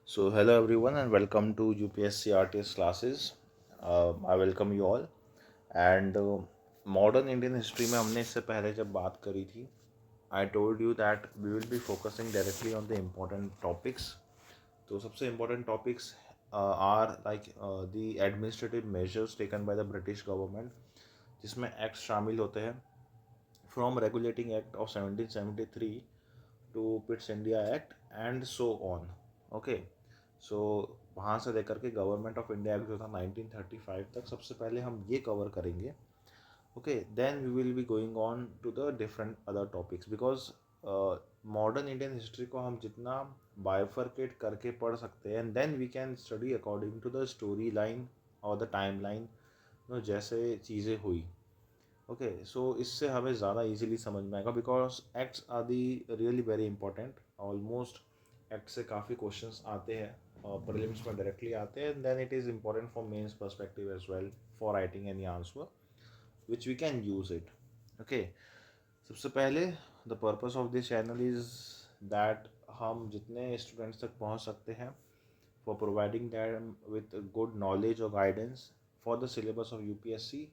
So, hello everyone, and welcome to UPSC RTS classes. I welcome you all. And modern Indian history में हमने इससे पहले जब बात करी थी, I told you that we will be focusing directly on the important topics. तो सबसे important topics are like the administrative measures taken by the British government, जिसमें acts शामिल होते हैं from Regulating Act of 1773 to Pitt's India Act and so on. Okay. सो वहाँ से लेकर के गवर्नमेंट ऑफ इंडिया एक्ट जो था 1935 तक सबसे पहले हम ये कवर करेंगे. Okay, then we will be going on to the different other topics because modern Indian history को हम जितना बाइफर्केट करके पढ़ सकते हैं and then we can study according to the storyline और द टाइम लाइन जैसे चीज़ें हुई. ओके, सो इससे हमें ज़्यादा इजीली समझ में आएगा because acts are the really very important. Almost act से काफ़ी क्वेश्चंस आते हैं प्रीलिम्स में डायरेक्टली आते हैं. Then it is important for mains perspective as well for writing any answer which we can use it. Okay, सबसे पहले the purpose of this channel is that हम जितने स्टूडेंट्स तक पहुंच सकते हैं for providing them with good knowledge और guidance for the syllabus of UPSC.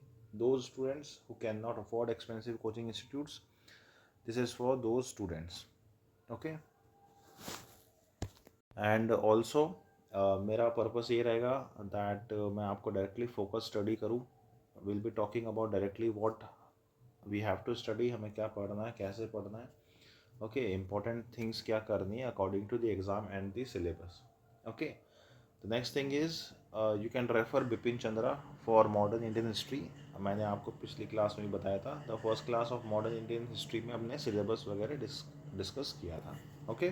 Those students who cannot afford expensive coaching institutes, this is for those students. Okay, and also मेरा purpose ये रहेगा दैट मैं आपको डायरेक्टली फोकस स्टडी करूँ. Will be talking about directly what we have to study, हमें क्या पढ़ना है, कैसे पढ़ना है. ओके, इंपॉर्टेंट थिंग्स क्या करनी है according to the exam and the syllabus. Okay, the next thing is you can refer Bipin Chandra for modern Indian history. मैंने आपको पिछली क्लास में भी बताया था, the first class of modern Indian history में हमने सिलेबस वगैरह डिस्कस किया था. Okay,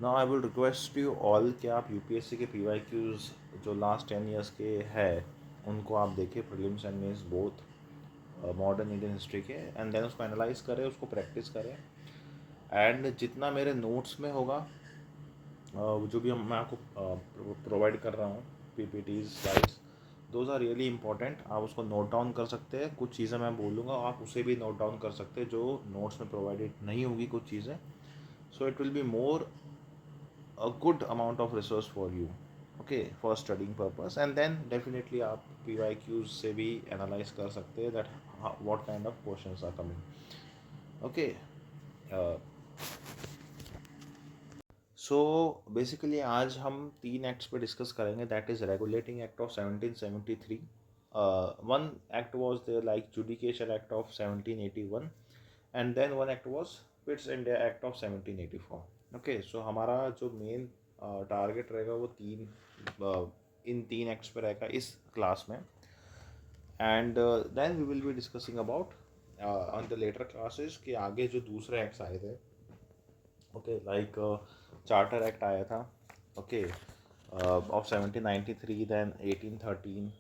now I will request you all कि आप UPSC के PYQs जो लास्ट 10 ईयर्स के हैं उनको आप देखिए, prelims and mains both, modern Indian history के, एंड देन उसको एनालाइज करें, उसको प्रैक्टिस करें. एंड जितना मेरे नोट्स में होगा जो भी मैं आपको प्रोवाइड कर रहा हूँ, PPTs slides, those are really important. आप उसको नोट डाउन कर सकते हैं. कुछ चीज़ें मैं बोलूँगा आप उसे भी नोट डाउन कर सकते हैं जो नोट्स में प्रोवाइडेड नहीं होगी कुछ चीज़ें. So it will be more a good amount of resource for you, okay, for studying purpose. And then definitely आप PYQs से भी analyze कर सकते हैं that what kind of questions are coming. Okay, uh, so basically आज हम तीन acts पे डिस्कस करेंगे. That is regulating act of 1773. One act was there like Judicature Act of 1781 and then one act was Pitt's India Act of 1784. Okay, सो हमारा जो main target रहेगा वो इन तीन एक्ट्स पे रहेगा इस क्लास में. And then we will be discussing about on the later classes कि आगे जो दूसरे एक्ट्स आए थे. ओके, लाइक चार्टर एक्ट आया था. Okay, of 1793, then 1813.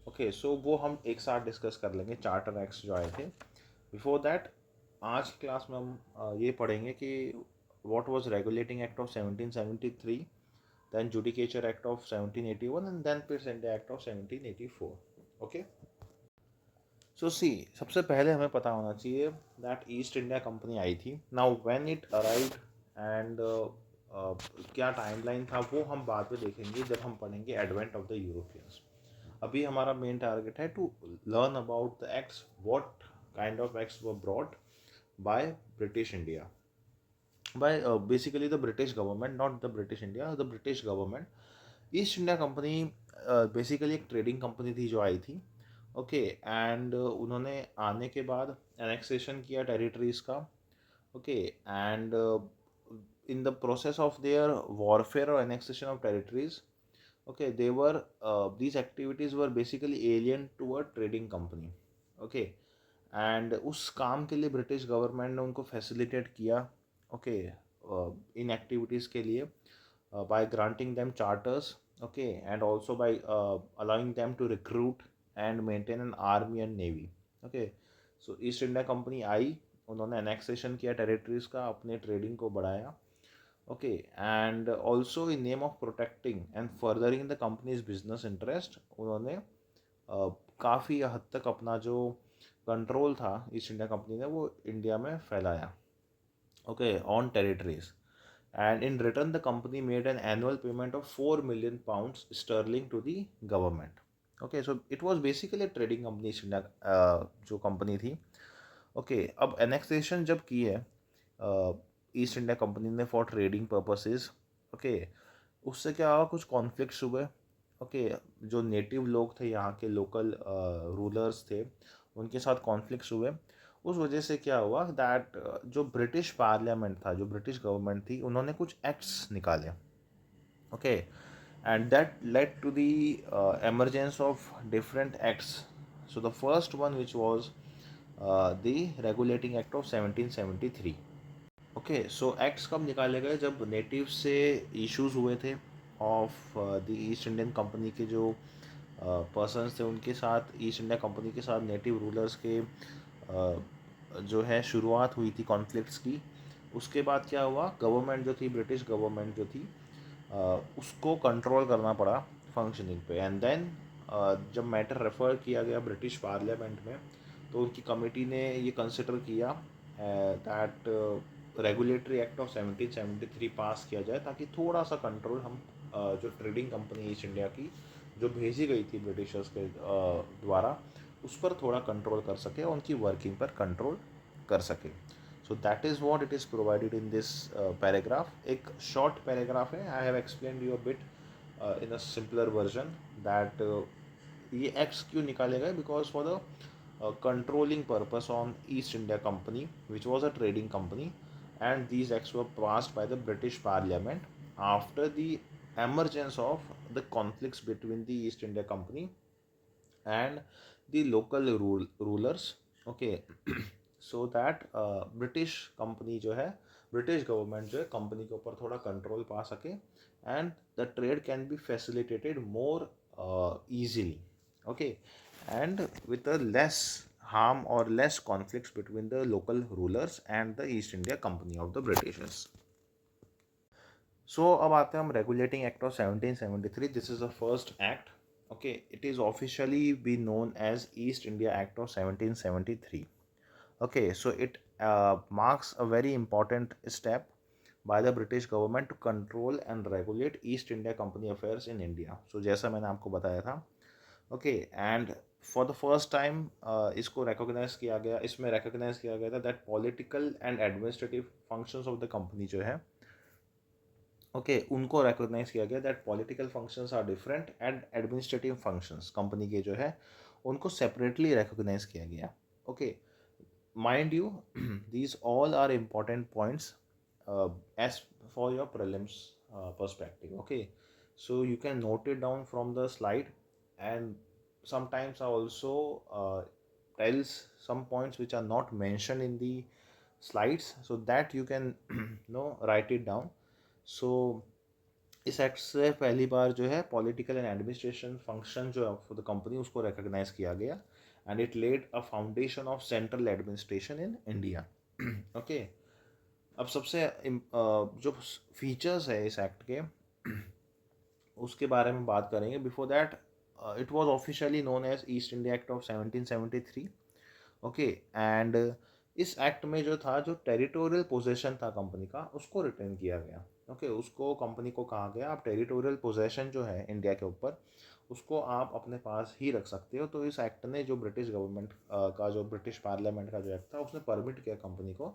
Okay, so वो हम एक साथ डिस्कस कर लेंगे चार्टर एक्ट्स जो आए थे. बिफोर दैट आज की क्लास में हम ये पढ़ेंगे कि what was Regulating Act of 1773, then Judicature Act of 1781 and then Pitt's India Act of 1784. Okay, so see, सबसे पहले हमें पता होना चाहिए that ईस्ट इंडिया कंपनी आई थी. Now when it arrived and क्या टाइमलाइन था वो हम बाद में देखेंगे जब हम पढ़ेंगे एडवेंट ऑफ द यूरोपियंस. अभी हमारा मेन टारगेट है to learn about the acts, what kind of acts were brought by British India, by basically the British government, not the British India, the British government. East India company basically एक trading company थी जो आई थी. Okay, and उन्होंने आने के बाद annexation किया territories का. Okay, and in the process of their warfare और annexation of territories, okay, they were these activities were basically alien to a trading company. Okay, and उस काम के लिए ब्रिटिश गवर्नमेंट ने उनको फैसिलिटेट किया. ओके, इन एक्टिविटीज़ के लिए by granting them charters, okay, and also by allowing them to recruit and maintain an army and navy. Okay, so East India Company आई, उन्होंने एनेक्सेशन किया टेरिटरीज का, अपने ट्रेडिंग को बढ़ाया. Okay, and also in name of protecting and furthering the company's business interest, उन्होंने काफ़ी हद तक अपना जो कंट्रोल था ईस्ट इंडिया कंपनी ने वो इंडिया में फैलाया. Okay, on territories. and in return the company made an annual payment of 4 million pounds sterling to the government. Okay, so it was basically a trading company जो company थी. Okay, अब annexation जब की है east India company ने for trading purposes. Okay, उससे क्या हुआ, कुछ कॉन्फ्लिक्ट्स हुए. ओके, जो नेटिव लोग थे यहाँ के लोकल रूलर्स थे उनके साथ कॉन्फ्लिक्ट्स हुए. उस वजह से क्या हुआ दैट जो ब्रिटिश पार्लियामेंट था, जो ब्रिटिश गवर्नमेंट थी, उन्होंने कुछ एक्ट्स निकाले. Okay, and that led to the emergence of different acts. So the first one which was the Regulating Act of 1773. Okay, so acts कब निकाले गए, जब नेटिव से इश्यूज हुए थे of the east Indian company के जो पर्सनस थे उनके साथ, ईस्ट इंडिया कंपनी के साथ नेटिव रूलर्स के जो है शुरुआत हुई थी कॉन्फ्लिक्ट्स की. उसके बाद क्या हुआ, गवर्नमेंट जो थी, ब्रिटिश गवर्नमेंट जो थी, उसको कंट्रोल करना पड़ा फंक्शनिंग पे. एंड देन जब मैटर रेफर किया गया ब्रिटिश पार्लियामेंट में, तो उनकी कमेटी ने ये कंसिडर किया दैट रेगुलेटरी एक्ट ऑफ 1773 पास किया जाए, ताकि थोड़ा सा कंट्रोल हम जो ट्रेडिंग कंपनी ईस्ट इंडिया की जो भेजी गई थी ब्रिटिशर्स के द्वारा, उस पर थोड़ा कंट्रोल कर सके और उनकी वर्किंग पर कंट्रोल कर सके. So that is what it is provided in this paragraph. एक शॉर्ट पैराग्राफ है. I have explained you a bit in a simpler version that ये एक्ट्स क्यों निकाले गए, because for the controlling purpose on East India Company, which was a trading company, and these acts were passed by the British Parliament after the emergence of the conflicts between the East India Company and the local rulers. Okay, so that British company जो है, British government जो है company के ऊपर थोड़ा control पा सके, and the trade can be facilitated more easily. Okay, and with a less harm or less conflicts between the local rulers and the East India Company of the Britishers. So अब आते हैं हम regulating act of 1773. This is the first act. Okay, it is officially be known as East India act of 1773. Okay, so it marks a very important step by the British government to control and regulate East India Company affairs in India. So जैसा मैंने आपको बताया था. Okay, and for the first time इसको recognise किया गया, इसमें recognise किया गया था that political and administrative functions of the company जो है, ओके, उनको रिकॉग्नाइज किया गया that political functions are different and administrative functions company के जो है उनको सेपरेटली रिकॉग्नाइज किया गया. Okay, mind you, these all are important points as for your prelims perspective. Okay, so you can note it down from the slide, and sometimes I also tells some points which are not mentioned in the slides, so that you can write it down. So इस act से पहली बार जो है political and administration function जो है for the company उसको recognise किया गया, and it led a foundation of central administration in India. Okay, अब सबसे जो फीचर्स है इस एक्ट के उसके बारे में बात करेंगे. Before that, it was officially known as East India act of 1773. Okay, and इस एक्ट में जो था, जो टेरिटोरियल पोजेशन था कंपनी का, उसको रिटेन किया गया. ओके, उसको कंपनी को कहा गया आप टेरिटोरियल पोजेशन जो है इंडिया के ऊपर, उसको आप अपने पास ही रख सकते हो. तो इस एक्ट ने जो ब्रिटिश गवर्नमेंट का, जो ब्रिटिश पार्लियामेंट का जो एक्ट था, उसने परमिट किया कंपनी को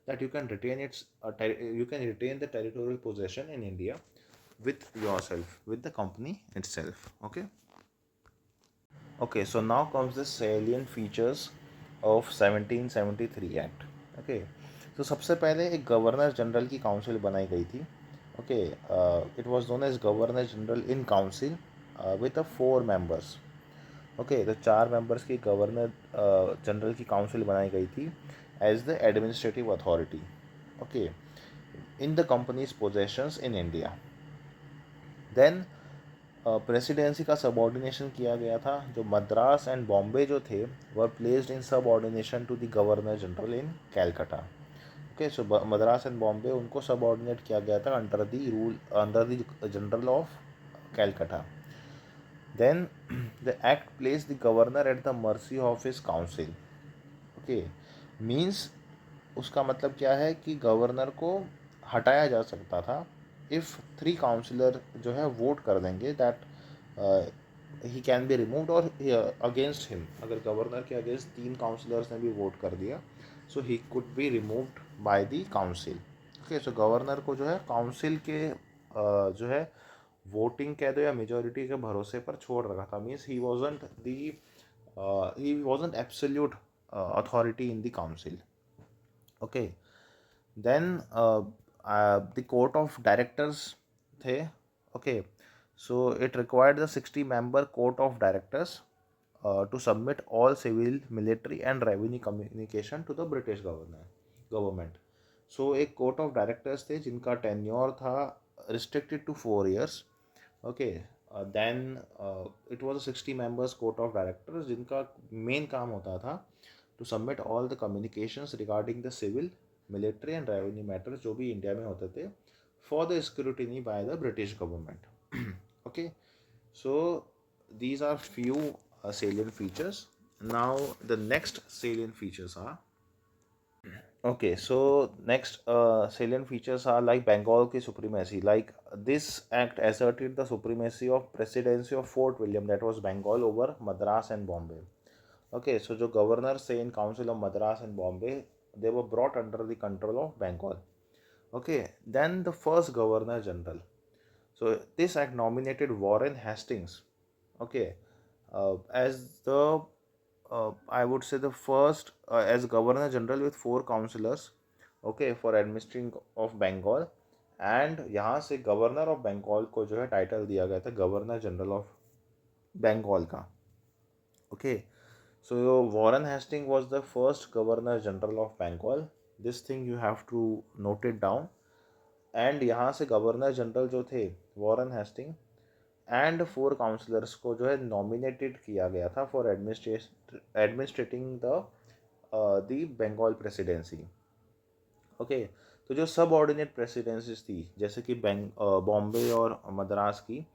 that you can retain the territorial possession in India with yourself, with the company itself. Okay, so now comes the salient features of 1773 Act. Okay, so सबसे पहले एक governor general की council बनाई गई थी. Okay, it was known as governor general in council with a 4 members. Okay, तो 4 members की governor general की काउंसिल बनाई गई थी as the administrative authority. Okay, in the company's possessions in India. Then presidency का सबऑर्डिनेशन किया गया था. जो मद्रास एंड बॉम्बे जो थे were placed in subordination to the governor general in Calcutta. Okay, so Madras and Bombay उनको सबऑर्डिनेट किया गया था under the general of Calcutta. Then the act place the governor at the mercy of his council. Okay, means उसका मतलब क्या है कि governor को हटाया जा सकता था इफ़ 3 काउंसिलर जो है वोट कर देंगे that he can be removed, और अगेंस्ट हिम, अगर गवर्नर के अगेंस्ट 3 काउंसिलर्स ने भी वोट कर दिया so he could be removed by the council. Okay, so governor को जो है काउंसिल के जो है वोटिंग कह दो या मेजोरिटी के भरोसे पर छोड़ रखा था। Means he wasn't absolute authority in the council. Okay, then the court of directors थे. Okay, so it required the 60-member court of directors to submit all civil, military and revenue communication to the British government. So एक court of directors थे जिनका tenure था restricted to 4 years. Okay, then it was a 60 members court of directors जिनका main काम होता था to submit all the communications regarding the civil, military and revenue matters जो भी इंडिया में होते थे for the scrutiny by the British government. Okay, so these are few salient features. Now the next salient features are, okay, so next salient features are like Bengal ki supremacy. Like this act asserted the supremacy of presidency of Fort William, that was Bengal, over Madras and Bombay. Okay, so जो governors थे in Council of Madras and Bombay, they were brought under the control of Bengal. Okay, then the first Governor General. So this act nominated Warren Hastings, okay, as the I would say the first as Governor General with 4 councillors, okay, for administering of Bengal. And यहाँ से governor of Bengal को जो है title दिया गया था governor general of Bengal का. Okay, so Warren Hastings was the first Governor General of Bengal. This thing you have to note it down. And यहाँ से गवर्नर जनरल जो थे वॉरेन हेस्टिंग एंड 4 काउंसलर्स को जो है नॉमिनेटेड किया गया था for administrating the Bengal presidency. Okay, तो जो सब ऑर्डिनेट प्रेसिडेंसीज थी जैसे कि बॉम्बे और मद्रास की,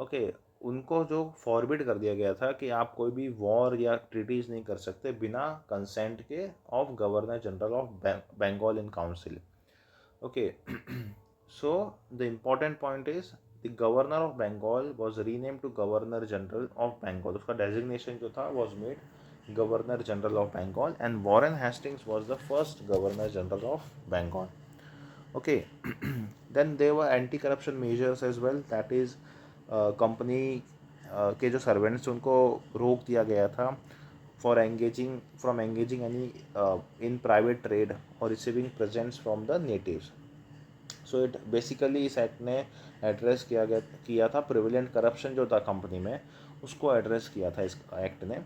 ओके, उनको जो फॉरबिड कर दिया गया था कि आप कोई भी वॉर या ट्रीटीज नहीं कर सकते बिना कंसेंट के of governor general of Bengal in council. Okay, so the important point is the governor of Bengal was renamed to Governor General of Bengal. उसका designation जो था was made Governor General of Bengal, and Warren Hastings was the first Governor General of Bengal. Okay, then there were anti-corruption measures as well. That is company के जो servants उनको रोक दिया गया था for engaging any in private trade और receiving presents from the natives. So it basically इस act ने एड्रेस किया था प्रिविलेंट करप्शन जो था कंपनी में, उसको एड्रेस किया था इस एक्ट ने.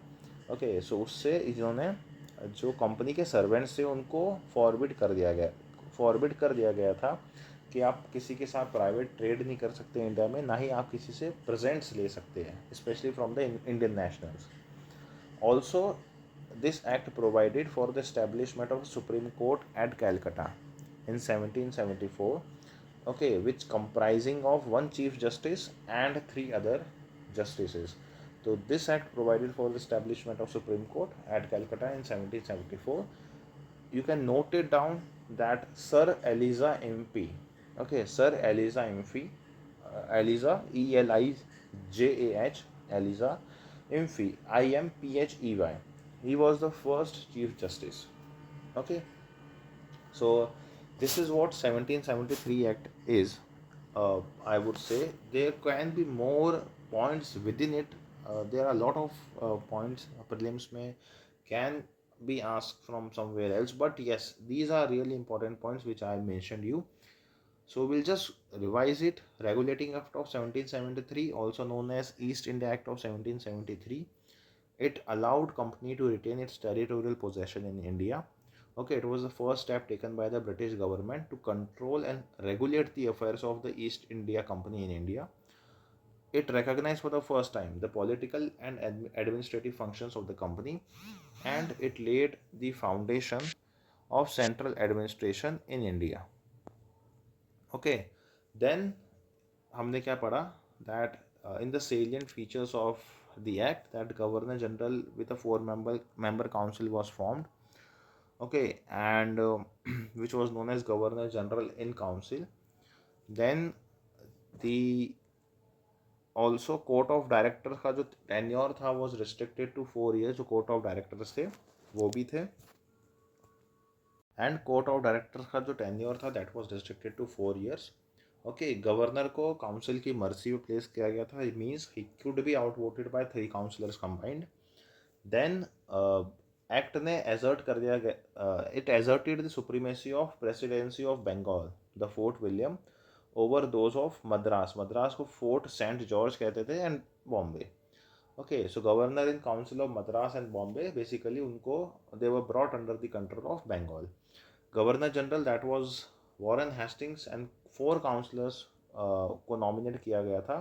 ओके, सो उससे इन्होंने जो कंपनी के सर्वेंट्स थे उनको फॉरबिड कर दिया गया था कि आप किसी के साथ प्राइवेट ट्रेड नहीं कर सकते इंडिया में, ना ही आप किसी से प्रेजेंट्स ले सकते हैं, specially from the Indian nationals. Also this act provided for the establishment of supreme court eight Calcutta in 1774, okay, which comprising of 1 chief justice and 3 other justices. So this act provided for the establishment of Supreme Court at Calcutta in 1774. You can note it down that Sir Eliza MP, okay, Sir Eliza MP, Eliza Elijah, Eliza Imphy, Imphy, he was the first chief justice. Okay, so this is what 1773 Act is. I would say there can be more points within it. There are a lot of points prelims में can be asked from somewhere else, but yes, these are really important points which I mentioned you. So we'll just revise it. Regulating Act of 1773, also known as East India Act of 1773, it allowed company to retain its territorial possession in India. Okay, it was the first step taken by the British government to control and regulate the affairs of the East India Company in India. It recognized for the first time the political and administrative functions of the company, and it laid the foundation of central administration in India. Okay, then हमने क्या पढ़ा that in the salient features of the act that Governor General with a 4-member council was formed. okay, and which was known as Governor General in Council. Then the also court of directors का जो tenure था was restricted to 4 years, जो court of directors थे वो भी थे, and court of directors का जो टेन्योर था that was restricted to 4 years. Okay, governor को काउंसिल की मर्जी पे प्लेस किया गया था, it means he could be out voted by 3 councillors combined. Then act ने एजर्ट कर दिया गया, it asserted the supremacy of presidency of Bengal, the Fort William, over those of Madras. Madras को फोर्ट सेंट जॉर्ज कहते थे, and Bombay. Okay, so governor in council of Madras and Bombay basically उनको they were brought under the control of Bengal. Governor general that was Warren Hastings, and 4 councillors को nominate किया गया था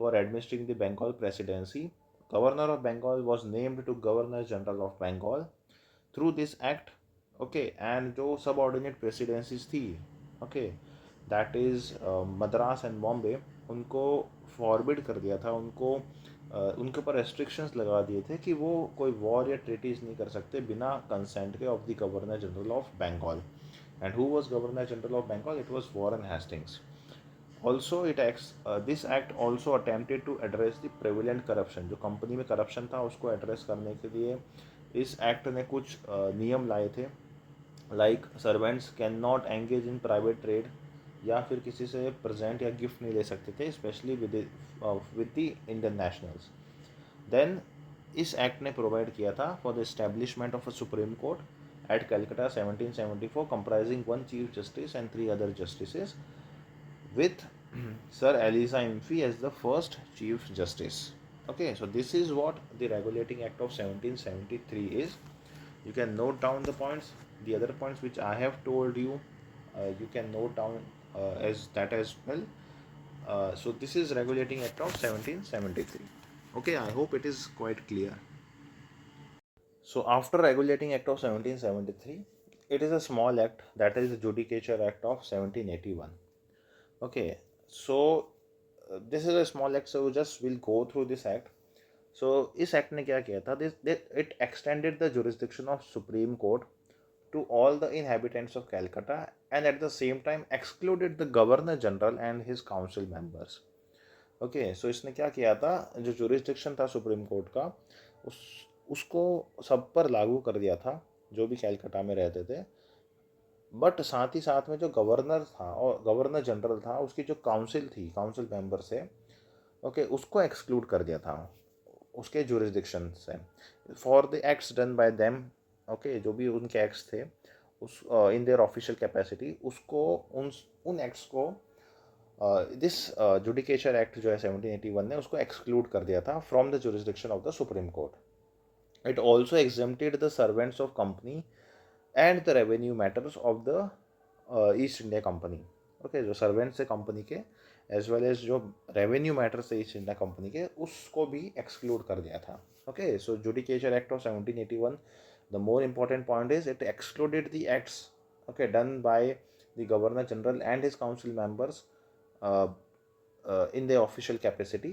for administering the Bengal presidency. Governor of Bengal was named to Governor General of Bengal through this act. Okay, and जो subordinate presidencies थी, okay, that is Madras and Bombay, उनको forbid कर दिया था, उनको उनके ऊपर रेस्ट्रिक्शंस लगा दिए थे कि वो कोई वॉर या ट्रीटीज नहीं कर सकते बिना कंसेंट के of the governor general of Bengal. And who was governor general of Bengal? It was Warren Hastings. Also, this act also attempted to address the prevalent corruption. जो कंपनी में करप्शन था उसको एड्रेस करने के लिए इस एक्ट ने कुछ नियम लाए थे, like servants can not engage in private trade, या फिर किसी से प्रेजेंट या गिफ्ट नहीं ले सकते थे, specially with the Indian nationals. Then इस एक्ट ने प्रोवाइड किया था for the establishment of a supreme court at Calcutta 1774, comprising 1 chief justice and 3 other justices, with Sir Eliza Impey as the first Chief Justice. Okay, so this is what the Regulating Act of 1773 is. You can note down the points. The other points which I have told you, you can note down as that as well. So this is Regulating Act of 1773. Okay, I hope it is quite clear. So after Regulating Act of 1773, it is a small act, that is the Judicature Act of 1781. Okay, so this is a small act, so just we'll go through this act. So इस act ने क्या किया था? It extended the jurisdiction of Supreme Court to all the inhabitants of Calcutta, and at the same time excluded the Governor General and his council members. Okay, so इसने क्या किया था? जो jurisdiction था सुप्रीम कोर्ट का उसको सब पर लागू कर दिया था जो भी कैलकाटा में रहते थे, बट साथ ही साथ में जो गवर्नर था और गवर्नर जनरल था उसकी जो काउंसिल थी, काउंसिल मेंबर से, ओके, उसको एक्सक्लूड कर दिया था उसके जुरिस्डिक्शन से for the acts done by them. Okay, जो भी उनके एक्ट्स थे उस इन देयर ऑफिशियल कैपेसिटी, उसको उन एक्ट्स को दिस जुडिकेचर एक्ट जो है 1781 ने उसको एक्सक्लूड कर दिया था from the jurisdiction of the supreme court. It also exempted the servants of company and the revenue matters of the east India company. Okay, जो सर्वेंट्स है कंपनी के एज वेल एज जो रेवेन्यू मैटर्स है east India company के, उसको भी exclude कर दिया था. Okay, so judicature act of 1781, the more important point is it excluded the acts, okay, done by the governor general and his council members in their official capacity,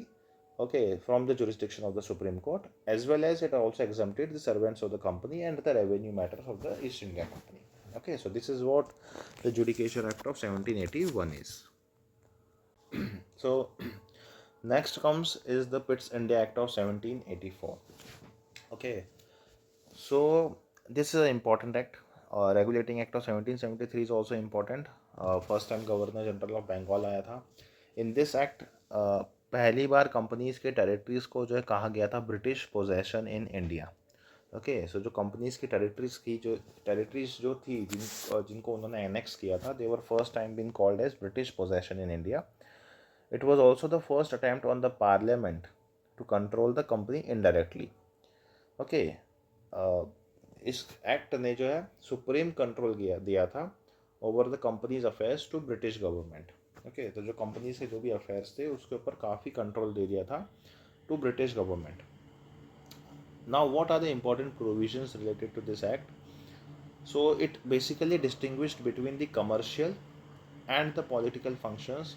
okay, from the jurisdiction of the Supreme Court, as well as it also exempted the servants of the company and the revenue matters of the East India Company. Okay, so this is what the Judicature Act of 1781 is. So next comes is the Pitt's India Act of 1784. Okay, so this is an important act. Regulating Act of 1773 is also important. First time Governor General of Bengal आया था. In this act पहली बार companies के territories को जो है कहा गया था British possession in India. Okay, so जो कंपनीज़ की टेरिटरीज़ जो थी जिनको उन्होंने एनेक्स किया था, they were first time been called as British possession in India. It was also the first attempt on the parliament to control the company indirectly. Okay, इस act ने जो है सुप्रीम कंट्रोल दिया था over the companies affairs to British government. Okay, तो जो company से जो भी अफेयर्स थे उसके ऊपर काफ़ी कंट्रोल दे दिया था to British government. Now what are the important provisions related to this act? So it basically distinguished between the commercial and the political functions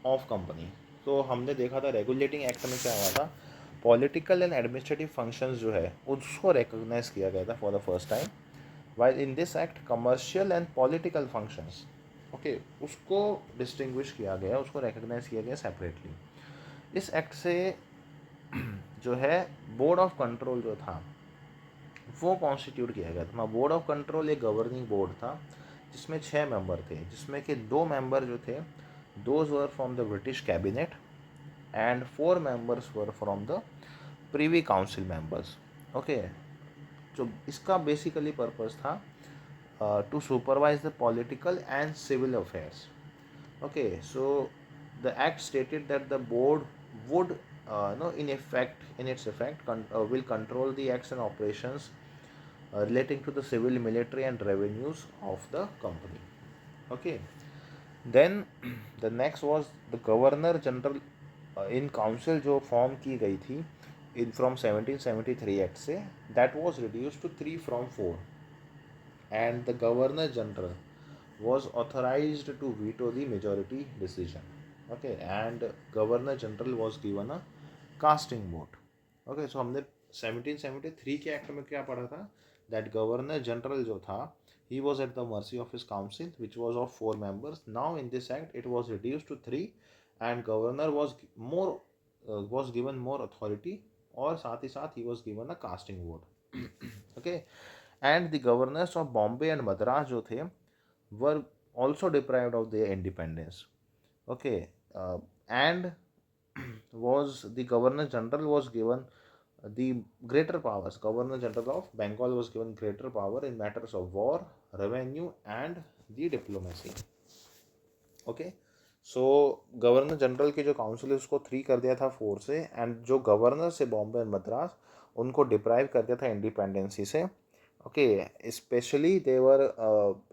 of company. तो हमने देखा था रेगुलेटिंग एक्ट में क्या हुआ था, पॉलिटिकल एंड एडमिनिस्ट्रेटिव फंक्शंस जो है उसको रिकॉग्नाइज किया गया था for the first time. while in this act commercial and political functions, okay, उसको डिस्टिंग्विश किया गया, उसको रिकग्नाइज किया गया सेपरेटली। इस एक्ट से जो है बोर्ड ऑफ कंट्रोल जो था वो कॉन्स्टिट्यूट किया गया था। बोर्ड ऑफ कंट्रोल एक गवर्निंग बोर्ड था जिसमें 6 मेंबर थे, जिसमें के 2 मेंबर जो थे those were from the British cabinet and 4 members were from the privy council members. Okay, जो इसका बेसिकली पर्पस था to supervise the political and civil affairs. Okay, so the act stated that the board would, no, in its effect, will control the acts and operations relating to the civil, military, and revenues of the company. Okay, then the next was the Governor General in Council जो form की गई थी in from 1773 act से, that was reduced to 3 from 4, and the Governor General was authorized to veto the majority decision. Okay, and Governor General was given a casting vote. Okay, so हमने 1773 के act में क्या पढ़ा था, that Governor General जो था he was at the mercy of his council which was of 4 members. Now in this act it was reduced to 3 and Governor was given more authority, और साथ ही साथ he was given a casting vote. Okay, and the governors of Bombay and Madras जो थे were also deprived of their independence. Okay, and was the Governor General was given the greater powers. Governor General of Bengal was given greater power in matters of war, revenue, and the diplomacy. Okay, so governor general के जो council है उसको 3 कर दिया था 4 से, and जो governor से बॉम्बे एंड मद्रास उनको डिप्राइव कर दिया था इंडिपेंडेंसी से। Okay, especially there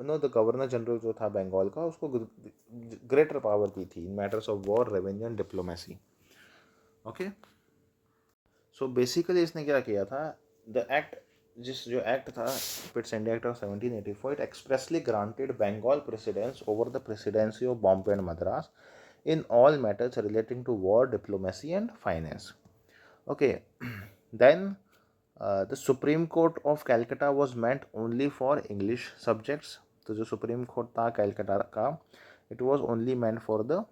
the governor general जो था बंगाल का उसको ग्रेटर पावर दी थी in matters of war, revenue and diplomacy. Okay, so basically इसने क्या किया था, द एक्ट जो एक्ट था Pitt's India act of 1784, it expressly granted Bengal precedence over the presidency of Bombay and Madras in all matters relating to war, diplomacy, and finance. Okay, then the Supreme Court of Calcutta was meant only for English subjects. तो जो supreme court था कैलकाटा का, it was only meant for the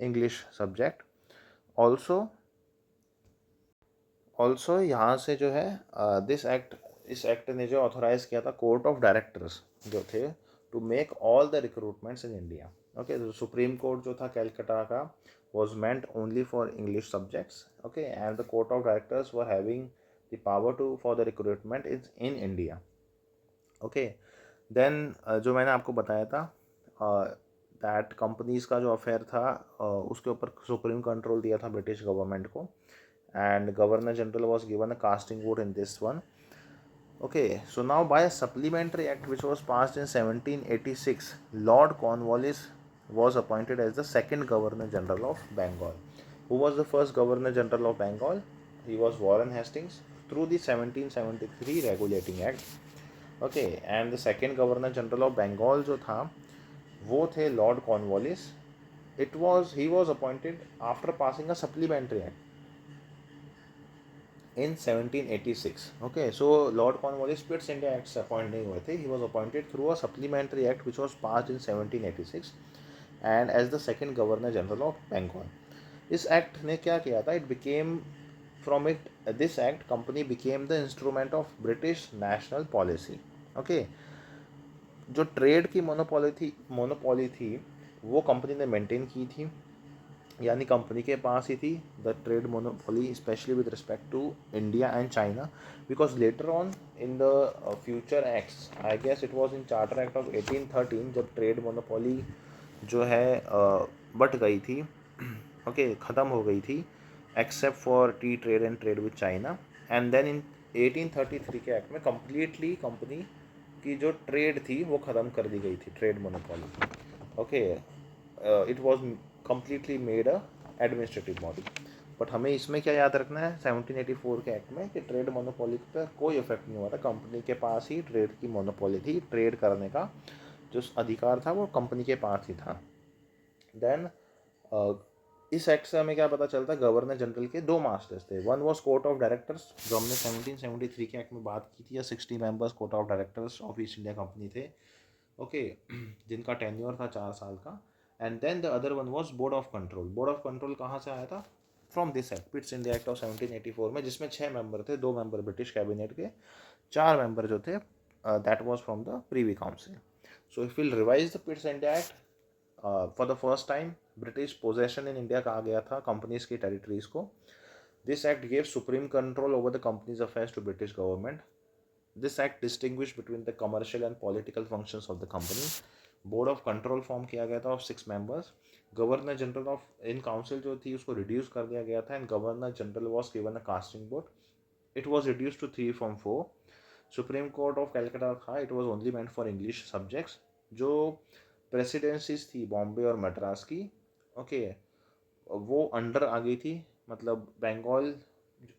English subject. Also यहाँ से जो है इस act ने जो ऑथोराइज किया था कोर्ट ऑफ डायरेक्टर्स जो थे to make all the recruitments in India. Okay, तो सुप्रीम कोर्ट जो था कैलकाटा का was meant only for English subjects. Okay, and the court of directors were having the power for the recruitment in India. Okay, then जो मैंने आपको बताया था that companies का जो अफेयर था उसके ऊपर सुप्रीम कंट्रोल दिया था ब्रिटिश गवर्नमेंट को, and Governor General was given a casting vote in this one. Okay, so now by a supplementary act which was passed in 1786, Lord Cornwallis was appointed as the second Governor General of Bengal. Who was the first Governor General of Bengal? He was Warren Hastings through the 1773 Regulating Act. Okay, and the second Governor General of Bengal जो था वो थे Lord Cornwallis. He was appointed after passing a supplementary act in 1786. Okay, so Lord Cornwallis Pitt's India Act से appoint नहीं हुए थे, he was appointed through a supplementary act which was passed in 1786 and as the second Governor General of Bengal. इस act ने क्या किया था, it became from this act company became the instrument of British national policy. Okay, जो trade की monopoly थी वो company ने मेंटेन की थी, यानी कंपनी के पास ही थी the trade monopoly specially with respect to India and China, because later on in the future acts, I guess it was in charter act of 1813, जब ट्रेड मोनोपोली जो है बट गई थी, ओके, ख़त्म हो गई थी except for tea trade and trade with China, and then in 1833 के एक्ट में कम्प्लीटली कंपनी की जो ट्रेड थी वो ख़त्म कर दी गई थी, trade monopoly. Okay, it was completely made a administrative body. But हमें इसमें क्या याद रखना है 1784 के एक्ट में कि ट्रेड मोनोपोली पर कोई इफेक्ट नहीं हुआ था, कंपनी के पास ही ट्रेड की मोनोपोली थी, ट्रेड करने का जो अधिकार था वो कंपनी के पास ही था। देन इस एक्ट से हमें क्या पता चलता है, गवर्नर जनरल के दो मास्टर्स थे. One was court of directors, जो हमने 1773 के एक्ट में बात की थी, या 60 members court of directors of East India Company थे. ओके. जिनका टेन्योर था 4 साल का. And then the other one was board of control. Board of control कहाँ से आया था? From this act, Pitt's India act of 1784 में, जिसमें 6 मेंबर थे. 2 मेंबर ब्रिटिश कैबिनेट के, 4 मेंबर जो थे that was from the privy council. So if will revise the Pitt's India act, for the first time British possession in India कहा गया था companies की टेरिटरीज को. This act gave supreme control over the companies affairs to British government. This act distinguish between the commercial and political functions of the company. Board of control form किया गया था of 6 members. Governor general of in council जो थी उसको reduce कर दिया गया था, and governor general was given a casting vote. It was reduce to 3 from 4. Supreme court of Calcutta था, it was only meant for English subjects. जो presidencies थी बॉम्बे और मद्रास की, ओके, वो अंडर आ गई थी. मतलब बंगाल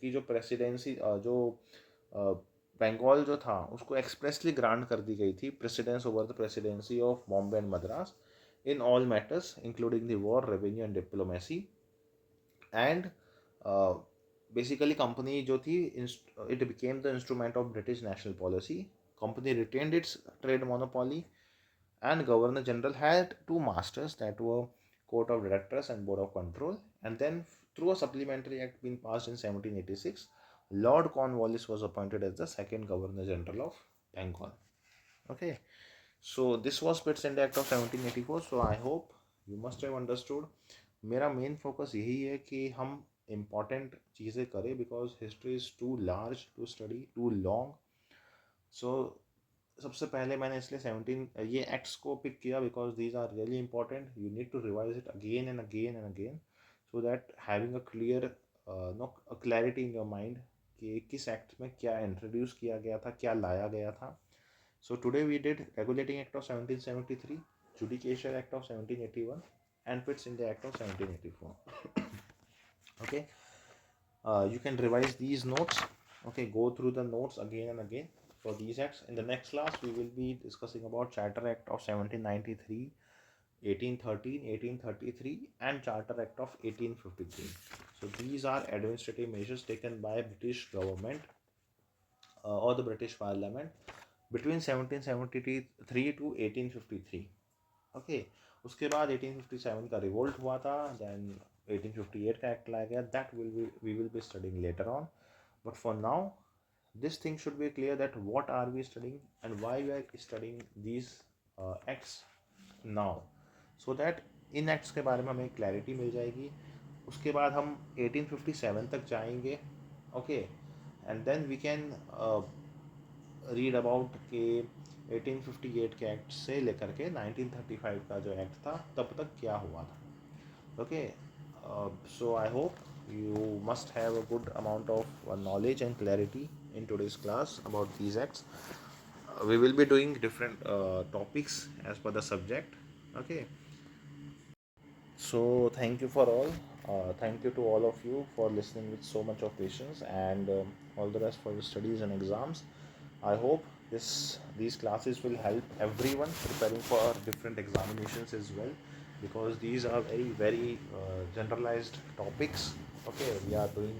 की जो प्रेसिडेंसी, जो बंगाल जो था उसको एक्सप्रेसली ग्रांट कर दी गई थी precedence over the presidency of Bombay and Madras in all matters including the war, revenue and diplomacy. And basically company जो थी, it became the instrument of British national policy. Company retained it's trade monopoly, and Governor General had two masters that were Court of Directors and Board of Control. And then through a supplementary act being passed in 1786, Lord Cornwallis was appointed as the second Governor General of Bengal. Okay, so this was Pitt's India Act of 1784. So I hope you must have understood. मेरा main focus यही है कि हम important चीज़ें करें, because history is too large to study, too long. So सबसे पहले मैंने इसलिए 17 ये एक्ट्स को पिक किया because these are really important. You need to revise it again and again and again, so that having a clear no clarity in your mind कि किस act में क्या इंट्रोड्यूस किया गया था, क्या लाया गया था. So today we did regulating act of 1773, judicial act of 1781 and Pitt's India Act of 1784. Okay, you can revise these notes. Okay, go through the notes again and again for these acts. In the next class we will be discussing about Charter Act of 1793, 1813, 1833 and Charter Act of 1853. So these are administrative measures taken by British government or the British Parliament between 1773 to 1853. Okay, उसके बाद 1857 का revolt हुआ था. Then 1858 का act लाया गया. That we will be studying later on. But for now this thing should be clear that what are we studying and why we are studying these acts now, so that in acts के बारे में हमें clarity मिल जाएगी. उसके बाद हम 1857 तक जाएंगे. Okay, and then we can read about के 1858 के एक्ट से लेकर के 1935 का जो एक्ट था तब तक क्या हुआ था. Okay, so I hope you must have a good amount of knowledge and clarity in today's class about these acts. We will be doing different topics as per the subject. Okay, so thank you for all. Thank you to all of you for listening with so much of patience, and all the best for your studies and exams. I hope these classes will help everyone preparing for different examinations as well, because these are very generalized topics. Okay, we are doing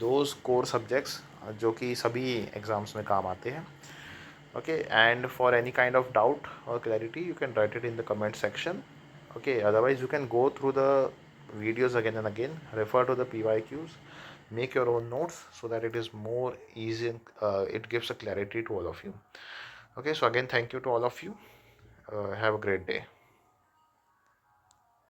those core subjects जो कि सभी exams में काम आते हैं. Okay, and for any kind of doubt or clarity you can write it in the comment section. Okay, otherwise you can go through the videos again and again, refer to the PYQs, make your own notes so that it is more easy and it gives a clarity to all of you. Okay, so again thank you to all of you. Have a great day.